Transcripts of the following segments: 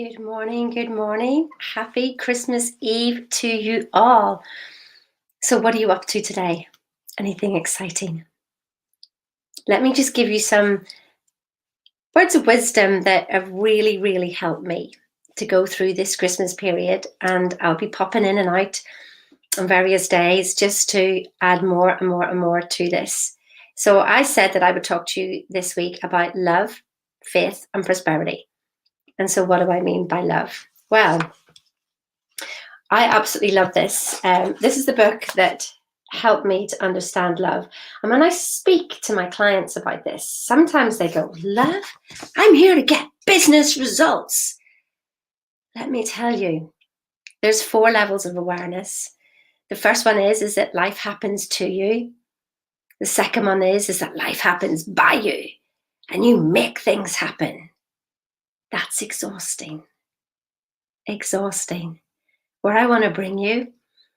Good morning, good morning. Happy Christmas Eve to you all. So, what are you up to today? Anything exciting? Let me just give you some words of wisdom that have really helped me to go through this Christmas period. And I'll be popping in and out on various days just to add more and more to this. So, I said that I would talk to you this week about love, faith, and prosperity. And so, what do I mean by love? Well, I absolutely love this. This is the book that helped me to understand love. And when I speak to my clients about this, sometimes they go, "Love? I'm here to get business results." Let me tell you, there's 4 levels of awareness. The first one is that life happens to you. The second one is that life happens by you and you make things happen. That's exhausting. Exhausting. Where I want to bring you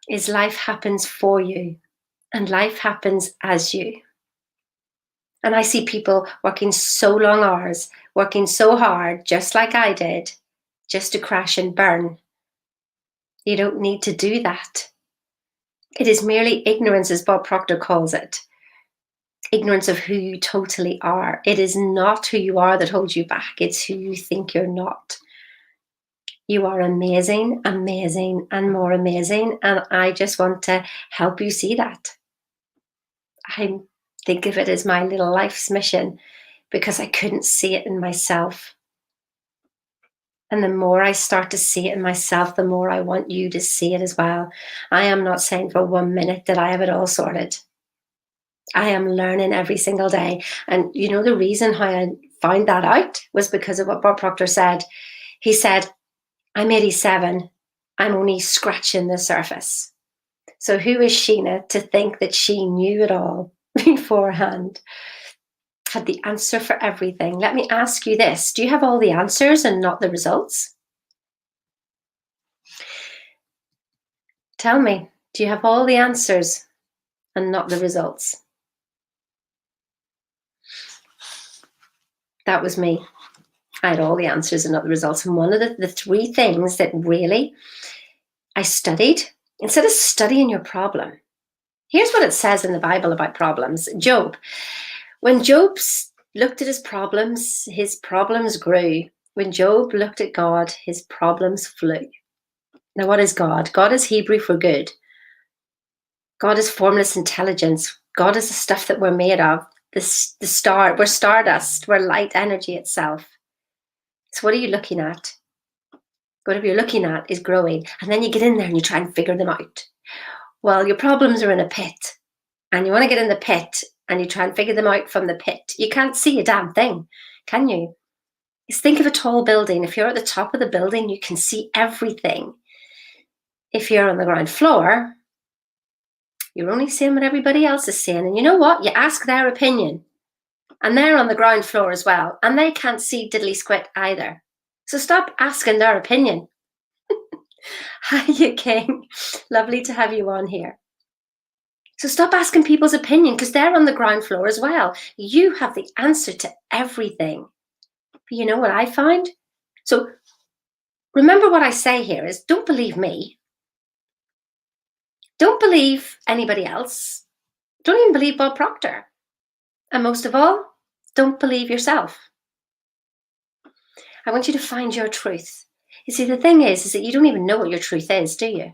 is life happens for you and life happens as you. And I see people working so long hours, working so hard, just like I did, just to crash and burn. You don't need to do that. It is merely ignorance, as Bob Proctor calls it. Ignorance of who you totally are. It is not who you are that holds you back. It's who you think you're not. You are amazing, amazing, and more amazing. And I just want to help you see that. I think of it as my little life's mission because I couldn't see it in myself. And the more I start to see it in myself, the more I want you to see it as well. I am not saying for 1 minute that I have it all sorted. I am learning every single day. And you know, the reason how I found that out was because of what Bob Proctor said. He said, "I'm 87. I'm only scratching the surface." So who is Sheena to think that she knew it all beforehand? Had the answer for everything. Let me ask you this. Do you have all the answers and not the results? Tell me, do you have all the answers and not the results? That was me. I had all the answers and not the results. And one of the 3 things that really I studied, instead of studying your problem, here's what it says in the Bible about problems. Job. When Job looked at his problems grew. When Job looked at God, his problems flew. Now, what is God? God is Hebrew for good. God is formless intelligence. God is the stuff that we're made of. The star, we're stardust. We're light energy itself. So what are you looking at? Whatever you're looking at is growing. And then you get in there and you try and figure them out. Well, your problems are in a pit. And you want to get in the pit and you try and figure them out from the pit. You can't see a damn thing, can you? Just think of a tall building. If you're at the top of the building, you can see everything. If you're on the ground floor, you're only seeing what everybody else is seeing. And you know what? You ask their opinion. And they're on the ground floor as well. And they can't see diddly squat either. So stop asking their opinion. Hiya, King. Lovely to have you on here. So stop asking people's opinion because they're on the ground floor as well. You have the answer to everything. But you know what I find? So remember what I say here is don't believe me. Don't believe anybody else. Don't even believe Bob Proctor. And most of all, don't believe yourself. I want you to find your truth. You see, the thing is that you don't even know what your truth is, do you?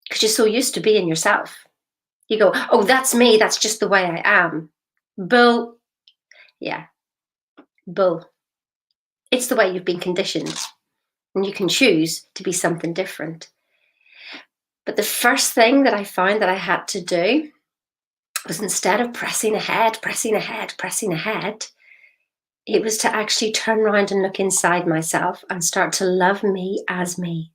Because you're so used to being yourself. You go, "Oh, that's me. That's just the way I am." Bull. Yeah. Bull. It's the way you've been conditioned. And you can choose to be something different. But the first thing that I found that I had to do was instead of pressing ahead, it was to actually turn around and look inside myself and start to love me as me.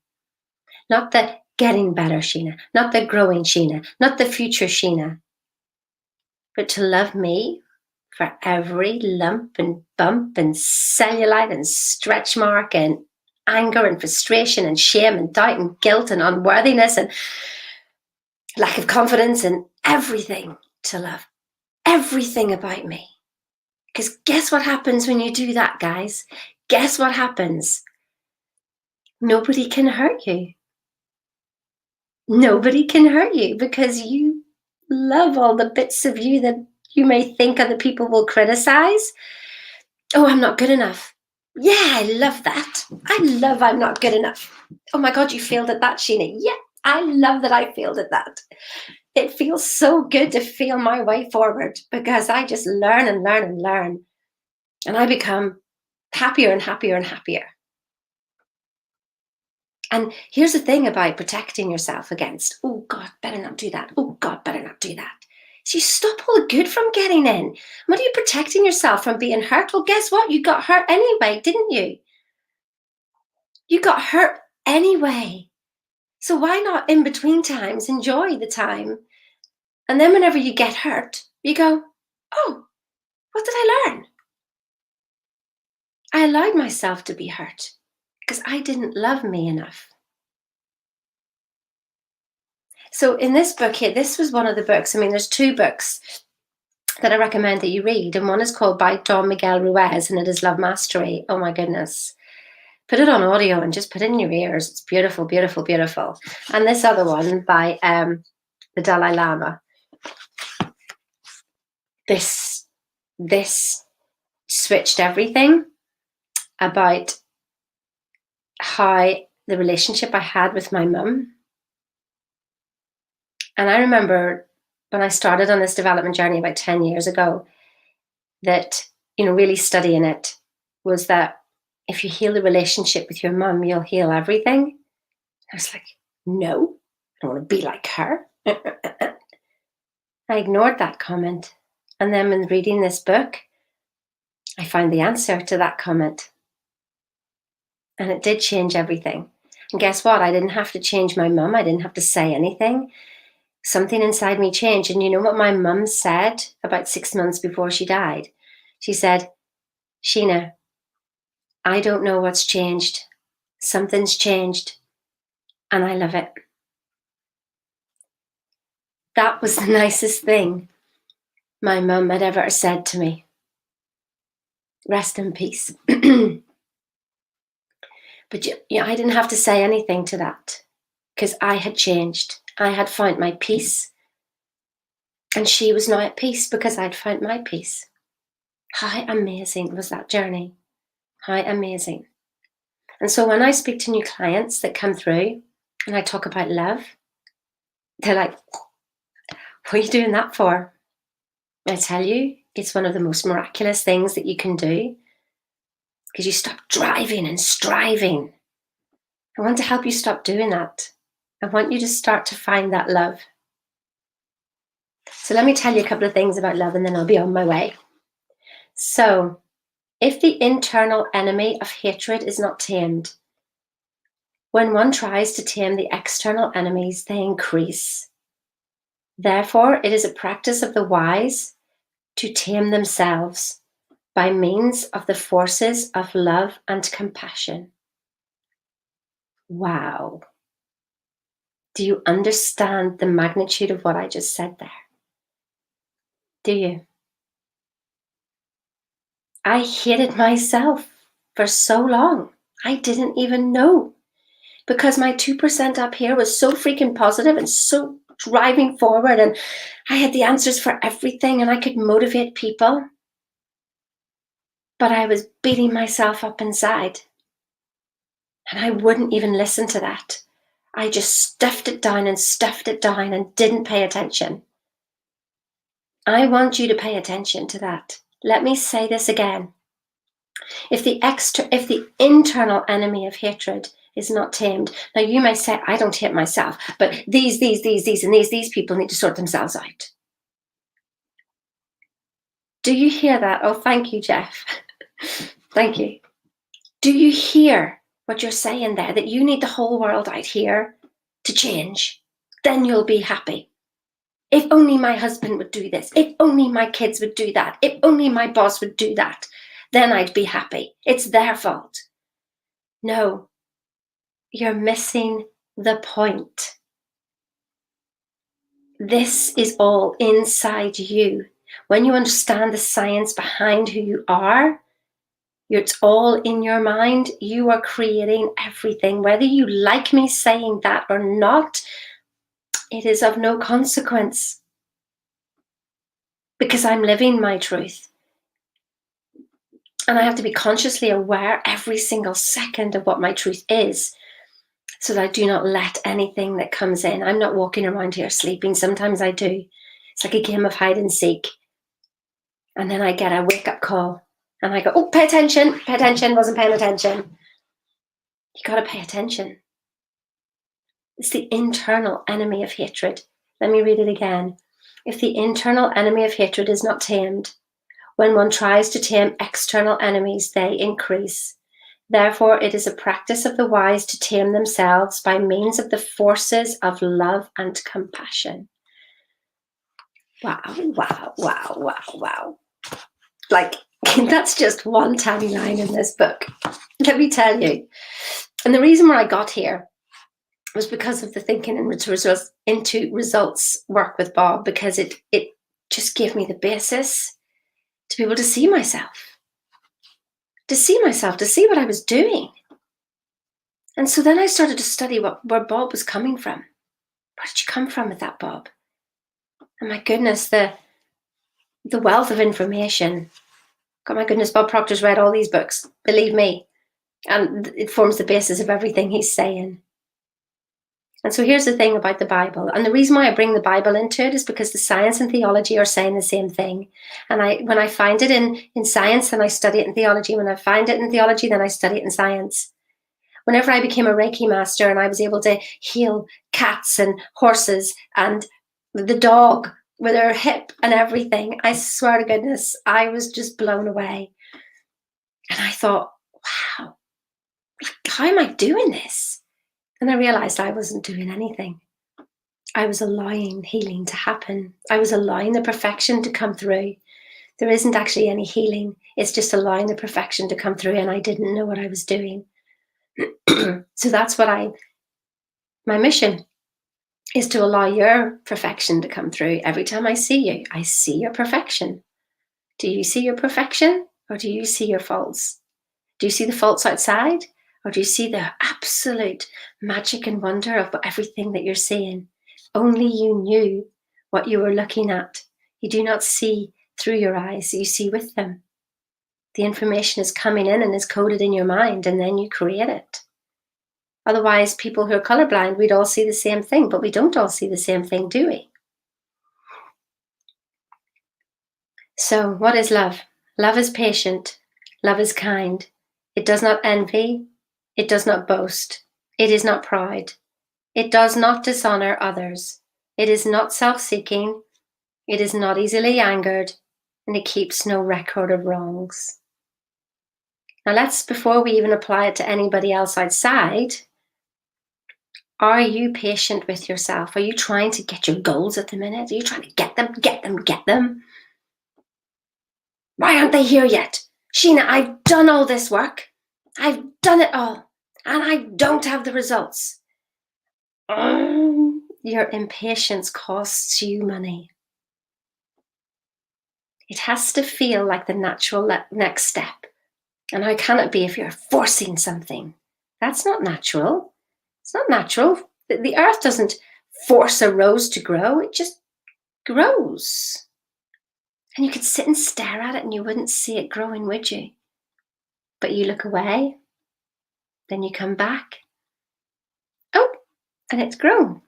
Not the getting better Sheena, not the growing Sheena, not the future Sheena, but to love me for every lump and bump and cellulite and stretch mark and anger and frustration and shame and doubt and guilt and unworthiness and lack of confidence and everything to love. Everything about me. Because guess what happens when you do that, guys? Guess what happens? Nobody can hurt you. Nobody can hurt you because you love all the bits of you that you may think other people will criticize. Oh, I'm not good enough. Yeah, I love that. I love I'm not good enough. Oh my God, you failed at that, Sheena. Yeah, I love that I failed at that. It feels so good to feel my way forward because I just learn and learn and learn. And I become happier and happier and happier. And here's the thing about protecting yourself against, oh God, better not do that. Oh God, better not do that. So you stop all the good from getting in. What are you protecting yourself from being hurt? Well, guess what? You got hurt anyway, didn't you? You got hurt anyway. So why not in between times enjoy the time? And then whenever you get hurt, you go, oh, what did I learn? I allowed myself to be hurt because I didn't love me enough. So in this book here, this was one of the books. I mean, there's two books that I recommend that you read. And one is called by Don Miguel Ruiz, and it is Love Mastery. Oh my goodness. Put it on audio and just put it in your ears. It's beautiful, beautiful, beautiful. And this other one by the Dalai Lama. This switched everything about how the relationship I had with my mum. And I remember when I started on this development journey about 10 years ago, that, really studying it was that if you heal the relationship with your mum, you'll heal everything. I was like, no, I don't want to be like her. I ignored that comment. And then when reading this book, I found the answer to that comment. And it did change everything. And guess what? I didn't have to change my mum. I didn't have to say anything. Something inside me changed. And you know what my mum said about 6 months before she died? She said, Sheena, I don't know what's changed. Something's changed. And I love it. That was the nicest thing my mum had ever said to me. Rest in peace. But I didn't have to say anything to that because I had changed. I had found my peace. And she was now at peace because I'd found my peace. How amazing was that journey? How amazing. And so when I speak to new clients that come through and I talk about love, they're like, what are you doing that for? I tell you, it's one of the most miraculous things that you can do because you stop driving and striving. I want to help you stop doing that. I want you to start to find that love. So let me tell you a couple of things about love and then I'll be on my way. So if the internal enemy of hatred is not tamed, when one tries to tame the external enemies, they increase. Therefore, it is a practice of the wise to tame themselves by means of the forces of love and compassion. Wow. Do you understand the magnitude of what I just said there? Do you? I hated myself for so long. I didn't even know because my 2% up here was so freaking positive and so driving forward, and I had the answers for everything and I could motivate people. But I was beating myself up inside. And I wouldn't even listen to that. I just stuffed it down and didn't pay attention. I want you to pay attention to that. Let me say this again. If the internal enemy of hatred is not tamed, now you may say, I don't hate myself, but these, and these people need to sort themselves out. Do you hear that? Oh, thank you, Jeff. Thank you. Do you hear what you're saying there? That you need the whole world out here to change. Then you'll be happy. If only my husband would do this. If only my kids would do that. If only my boss would do that. Then I'd be happy. It's their fault. No, you're missing the point. This is all inside you. When you understand the science behind who you are, It's all in your mind. You are creating everything. Whether you like me saying that or not, it is of no consequence, because I'm living my truth. And I have to be consciously aware every single second of what my truth is, so that I do not let anything that comes in. I'm not walking around here sleeping. Sometimes I do. It's like a game of hide and seek. And then I get a wake-up call and I go, oh, pay attention, wasn't paying attention. You got to pay attention. It's the internal enemy of hatred. Let me read it again. If the internal enemy of hatred is not tamed, when one tries to tame external enemies, they increase. Therefore, it is a practice of the wise to tame themselves by means of the forces of love and compassion. Wow, wow, wow, wow, wow. Like, that's just one tiny line in this book. Let me tell you. And the reason why I got here was because of the thinking into results work with Bob, because it just gave me the basis to be able to see myself, to see what I was doing. And so then I started to study where Bob was coming from. Where did you come from with that, Bob? And my goodness, the wealth of information. God, my goodness, Bob Proctor's read all these books, believe me. And it forms the basis of everything he's saying. And so here's the thing about the Bible. And the reason why I bring the Bible into it is because the science and theology are saying the same thing. And when I find it in science, then I study it in theology. When I find it in theology, then I study it in science. Whenever I became a Reiki master and I was able to heal cats and horses and the dog with her hip and everything, I swear to goodness, I was just blown away. And I thought, wow, how am I doing this? And I realized I wasn't doing anything. I was allowing healing to happen. I was allowing the perfection to come through. There isn't actually any healing. It's just allowing the perfection to come through, and I didn't know what I was doing. So that's what my mission is, to allow your perfection to come through. Every time I see you, I see your perfection. Do you see your perfection, or do you see your faults? Do you see the faults outside, or do you see the absolute magic and wonder of everything that you're seeing? Only you knew what you were looking at. You do not see through your eyes, you see with them. The information is coming in and is coded in your mind, and then you create it. Otherwise, people who are colorblind, we'd all see the same thing, but we don't all see the same thing, do we? So what is love? Love is patient. Love is kind. It does not envy. It does not boast. It is not proud. It does not dishonor others. It is not self-seeking. It is not easily angered, and it keeps no record of wrongs. Now before we even apply it to anybody else outside, are you patient with yourself? Are you trying to get your goals at the minute? Are you trying to get them? Why aren't they here yet? Sheena, I've done all this work. I've done it all, and I don't have the results. Your impatience costs you money. It has to feel like the natural next step. And how can it be if you're forcing something? That's not natural. It's not natural. The earth doesn't force a rose to grow. It just grows. And you could sit and stare at it and you wouldn't see it growing, would you? But you look away, then you come back. Oh, and it's grown.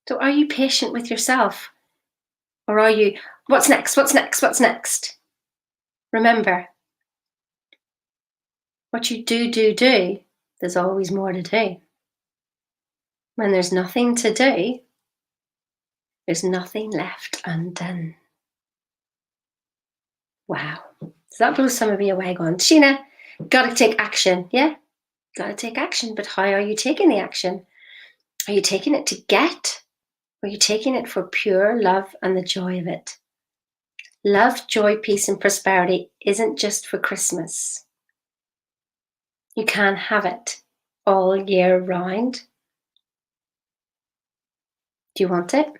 So are you patient with yourself? Or are you, what's next? What's next? What's next? Remember, what you do, there's always more to do. When there's nothing to do, there's nothing left undone. Wow. So that blows some of you away going, Sheena, gotta take action. Yeah, gotta take action. But how are you taking the action? Are you taking it to get? Or are you taking it for pure love and the joy of it? Love, joy, peace, and prosperity isn't just for Christmas. You can have it all year round. Do you want it?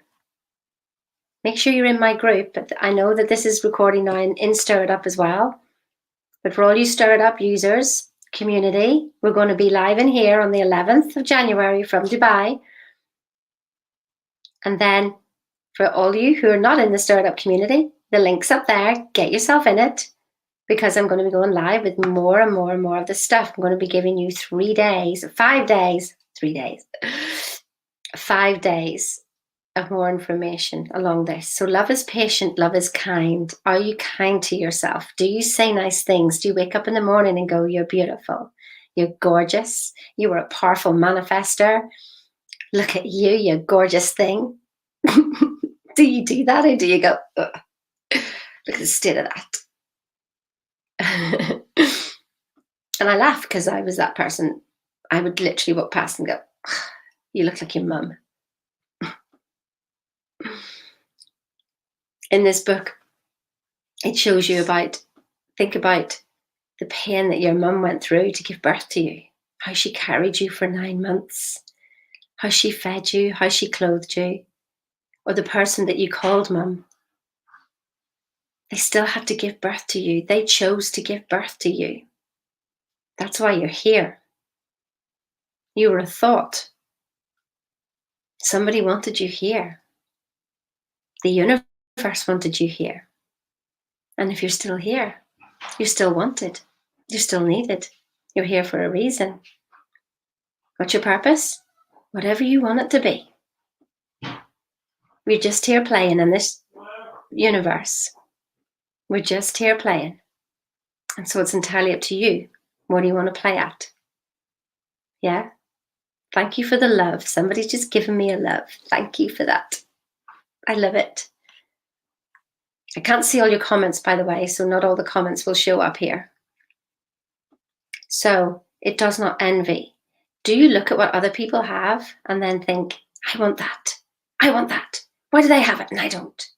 Make sure you're in my group. But I know that this is recording now in Stir It Up as well. But for all you Stir It Up users, community, we're going to be live in here on the 11th of January from Dubai. And then for all you who are not in the Stir It Up community, the link's up there. Get yourself in it, because I'm going to be going live with more and more and more of this stuff. I'm going to be giving you 5 days of more information along this. So love is patient, love is kind. Are you kind to yourself? Do you say nice things? Do you wake up in the morning and go, you're beautiful, you're gorgeous, you are a powerful manifester, look at you, you gorgeous thing? Do you do that, or do you go, ugh, look at the state of that? And I laugh because I was that person. I would literally walk past and go, you look like your mum. In this book, it shows you think about the pain that your mum went through to give birth to you, how she carried you for 9 months, how she fed you, how she clothed you, or the person that you called mum. They still had to give birth to you. They chose to give birth to you. That's why you're here. You were a thought. Somebody wanted you here. The universe wanted you here. And if you're still here, you're still wanted. You're still needed. You're here for a reason. What's your purpose? Whatever you want it to be. We're just here playing in this universe. We're just here playing. And so it's entirely up to you. What do you want to play at? Yeah? Thank you for the love. Somebody's just given me a love. Thank you for that. I love it. I can't see all your comments, by the way, so not all the comments will show up here. So it does not envy. Do you look at what other people have and then think, I want that. I want that. Why do they have it and I don't?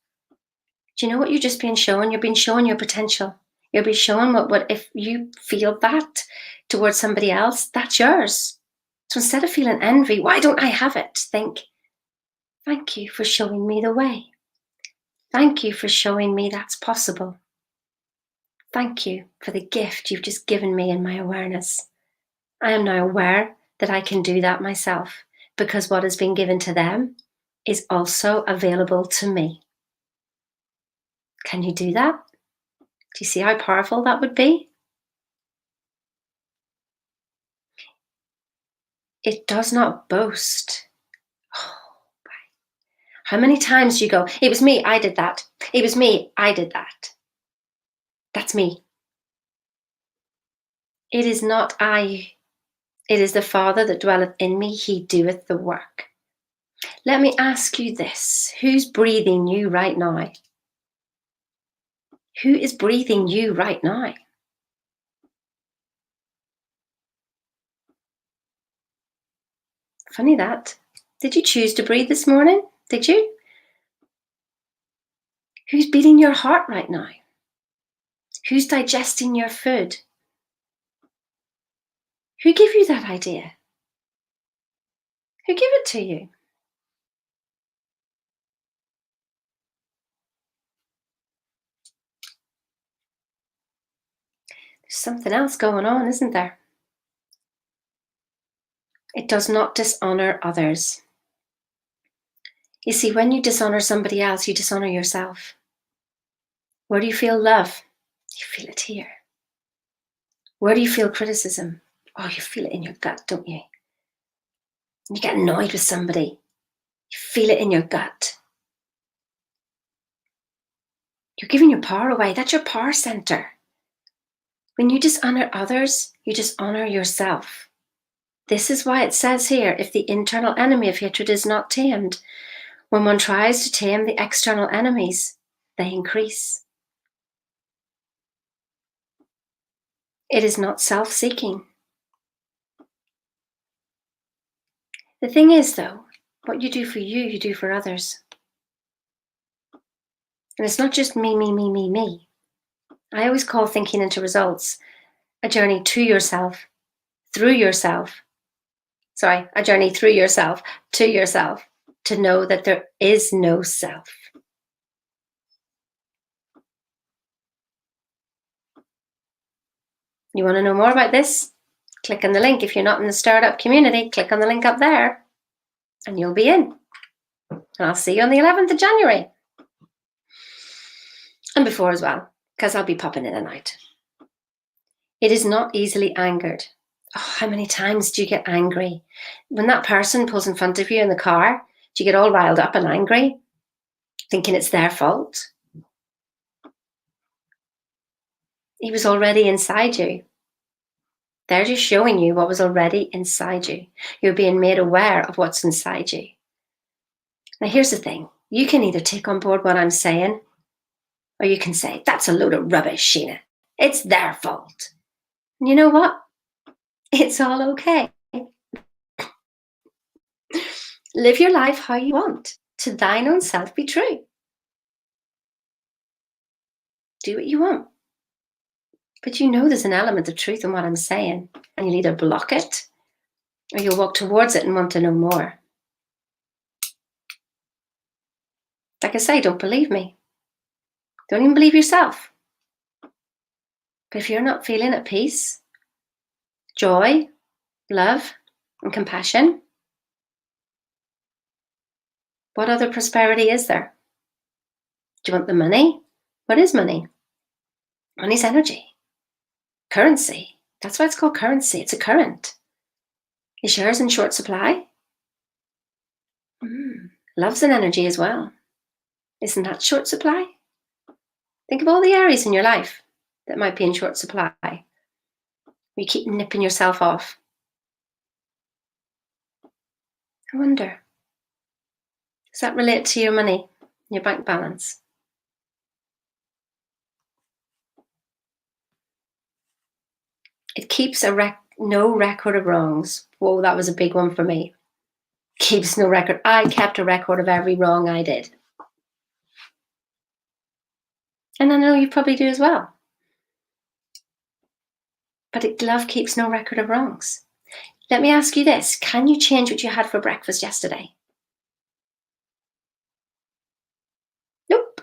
Do you know what you're just being shown? You're being shown your potential. You'll be shown what if you feel that towards somebody else, that's yours. So instead of feeling envy, why don't I have it? Think, thank you for showing me the way. Thank you for showing me that's possible. Thank you for the gift you've just given me in my awareness. I am now aware that I can do that myself, because what has been given to them is also available to me. Can you do that? Do you see how powerful that would be? It does not boast. How many times do you go, it was me, I did that. It was me, I did that. That's me. It is not I. It is the Father that dwelleth in me. He doeth the work. Let me ask you this. Who's breathing you right now? Who is breathing you right now? Funny that. Did you choose to breathe this morning? Did you? Who's beating your heart right now? Who's digesting your food? Who gave you that idea? Who gave it to you? There's something else going on, isn't there? It does not dishonor others. You see, when you dishonor somebody else, you dishonor yourself. Where do you feel love? You feel it here. Where do you feel criticism? Oh, you feel it in your gut, don't you? You get annoyed with somebody. You feel it in your gut. You're giving your power away. That's your power center. When you dishonor others, you dishonor yourself. This is why it says here, if the internal enemy of hatred is not tamed, when one tries to tame the external enemies, they increase. It is not self-seeking. The thing is, though, what you do for you, you do for others. And it's not just me, me, me, me, me. I always call thinking into results a journey to yourself, through yourself. Sorry, a journey through yourself, to know that there is no self. You want to know more about this? Click on the link. If you're not in the Stirred Up community, click on the link up there and you'll be in. And I'll see you on the 11th of January. And before as well, because I'll be popping in and out. It is not easily angered. Oh, how many times do you get angry? When that person pulls in front of you in the car, do you get all riled up and angry, thinking it's their fault? He was already inside you. They're just showing you what was already inside you. You're being made aware of what's inside you. Now, here's the thing. You can either take on board what I'm saying, or you can say, that's a load of rubbish, Sheena. It's their fault. And you know what? It's all okay. Live your life how you want. To thine own self be true. Do what you want. But you know there's an element of truth in what I'm saying, and you'll either block it or you'll walk towards it and want to know more. Like I say, don't believe me. Don't even believe yourself. But if you're not feeling at peace, joy, love, and compassion, what other prosperity is there? Do you want the money? What is money? Money's energy. Currency. That's why it's called currency. It's a current. Is yours in short supply? Love's an energy as well. Isn't that short supply? Think of all the areas in your life that might be in short supply. You keep nipping yourself off. I wonder, does that relate to your money, your bank balance? It keeps no record of wrongs. Whoa, that was a big one for me. Keeps no record. I kept a record of every wrong I did. And I know you probably do as well. But love keeps no record of wrongs. Let me ask you this. Can you change what you had for breakfast yesterday? Nope.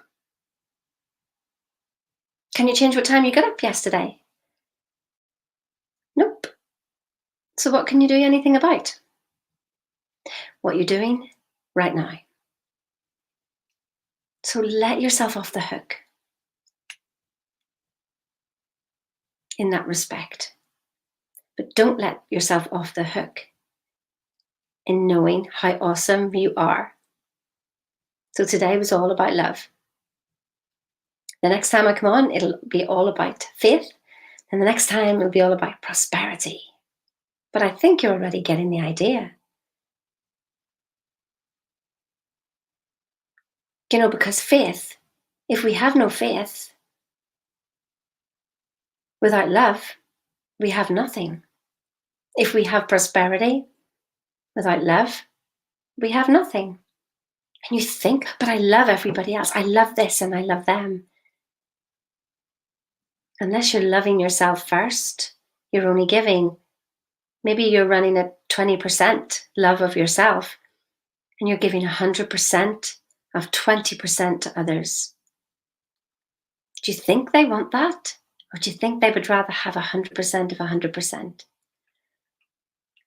Can you change what time you got up yesterday? Nope. So what can you do anything about? What you're doing right now. So let yourself off the hook in that respect. But don't let yourself off the hook in knowing how awesome you are. So today was all about love. The next time I come on, it'll be all about faith. And the next time it'll be all about prosperity. But I think you're already getting the idea. You know, because faith, if we have no faith, without love, we have nothing. If we have prosperity, without love, we have nothing. And you think, but I love everybody else. I love this and I love them. Unless you're loving yourself first, you're only giving. Maybe you're running at 20% love of yourself and you're giving 100% of 20% to others. Do you think they want that? Or do you think they would rather have 100% of 100%?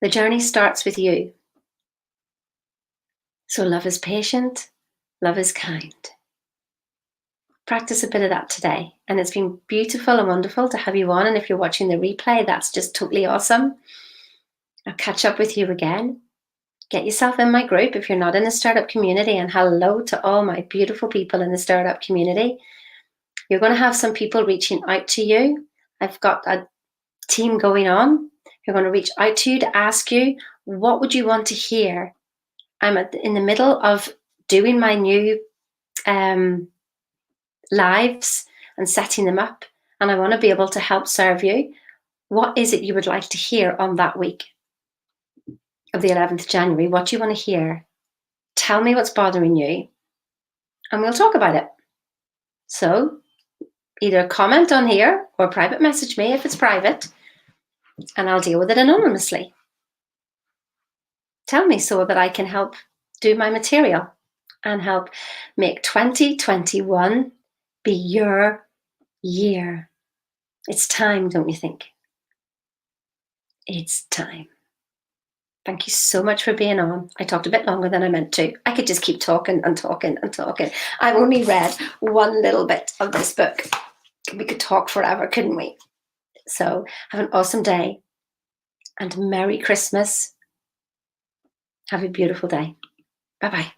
The journey starts with you. So love is patient, love is kind. Practice a bit of that today. And it's been beautiful and wonderful to have you on. And if you're watching the replay, that's just totally awesome. I'll catch up with you again. Get yourself in my group if you're not in the Stirred Up community. And hello to all my beautiful people in the Stirred Up community. You're going to have some people reaching out to you. I've got a team going on who are going to reach out to you to ask you, what would you want to hear? I'm in the middle of doing my new lives and setting them up. And I want to be able to help serve you. What is it you would like to hear on that week of the 11th of January? What do you want to hear? Tell me what's bothering you and we'll talk about it. So either comment on here or private message me if it's private and I'll deal with it anonymously. Tell me so that I can help do my material and help make 2021 be your year. It's time, don't you think? It's time. Thank you so much for being on. I talked a bit longer than I meant to. I could just keep talking and talking and talking. I've only read one little bit of this book. We could talk forever, couldn't we? So have an awesome day and Merry Christmas. Have a beautiful day. Bye-bye.